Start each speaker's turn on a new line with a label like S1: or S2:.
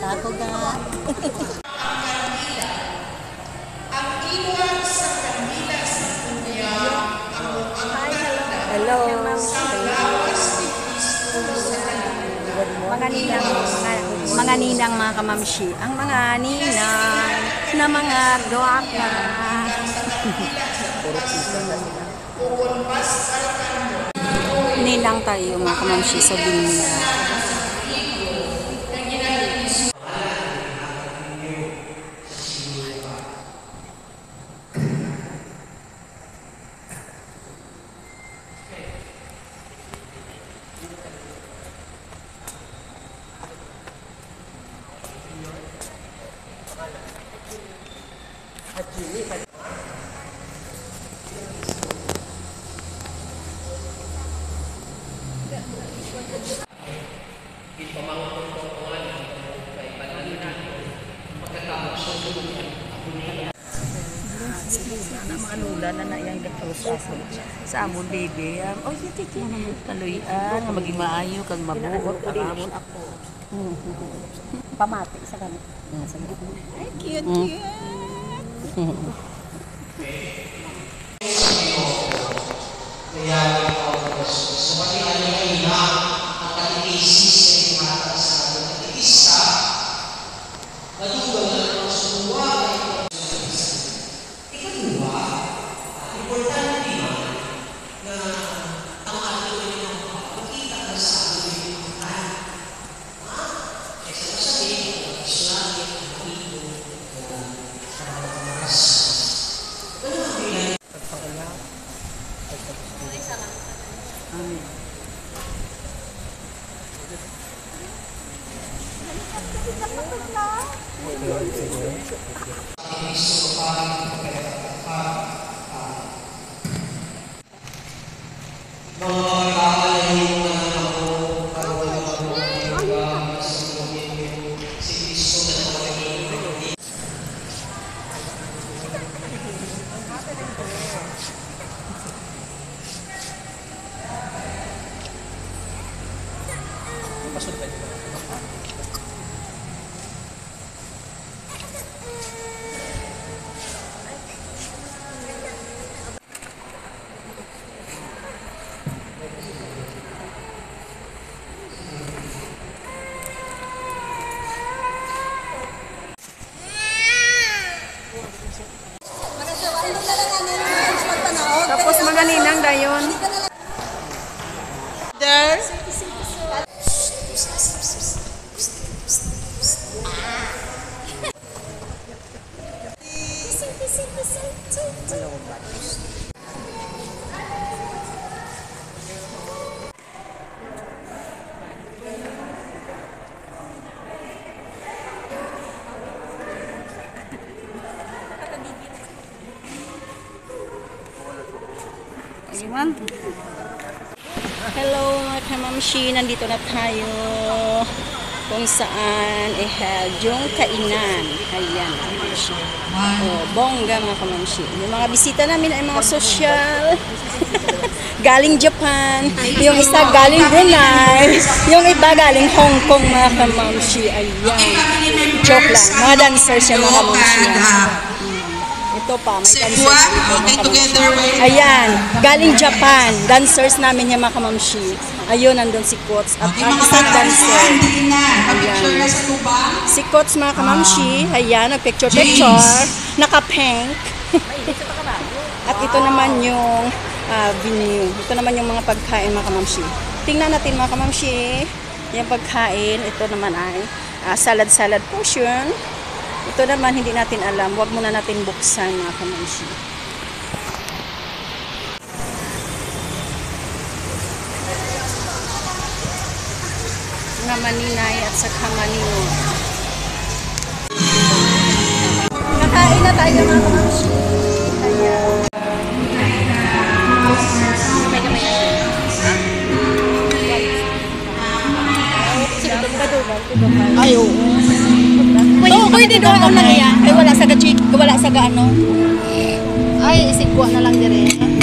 S1: Ako ga. Hello. Mga ninang mga kamamshi. Ang mga ninang na mga gwapa. Ninang tayo mga kamamshi sa Binya. Mga lula na naiyang gatros sa amon baby. Oh, titi naman kaluyan nga maging maayo kag mabuot ang amon ako. Pamati sa kanila. Ay, cute, cute. Kaya so pati ano yung ang katikisis ay mata sa katikisa madugang na ang sumuwa ikadua importante na ang ating yung makikita na sa ating yung kaysa masabi Islamic ang ito sa mga oras Amen. Tapos mga ninang dayon. There. Hello mga kamamshi, nandito na tayo kung saan yung kainan. Ayan, kamamshi. Oh, bongga mga kamamshi. Yung mga bisita namin ay mga sosyal. Galing Japan, yung isa galing Brunei, yung iba galing Hong Kong mga kamamshi. Ayan, joke lang. Mga dancers yung mga kamamshi. Ito pa, may dancers dito. Ayan, galing Japan. Dancers namin yung mga kamamshi. Ayun, nandun si Kots. At ang isang dancer. Ayan. Si Kots mga kamamshi. Ayan, nag-picture-picture. Naka-pink. At ito naman yung venue. Ito naman yung mga pagkain mga kamamshi. Tingnan natin mga kamamshi. Yung pagkain, ito naman ay salad-salad portion. Ito naman, hindi natin alam. Huwag muna natin buksan, mga kamamshi. Mga maninay at saka manino. Kakain na tayo, mga kamamshi. Ayan. Ayaw. Oo, pwede doon lang yan. Ay, wala sa gachik, wala sa gaano. Ay, isigwa na lang dire.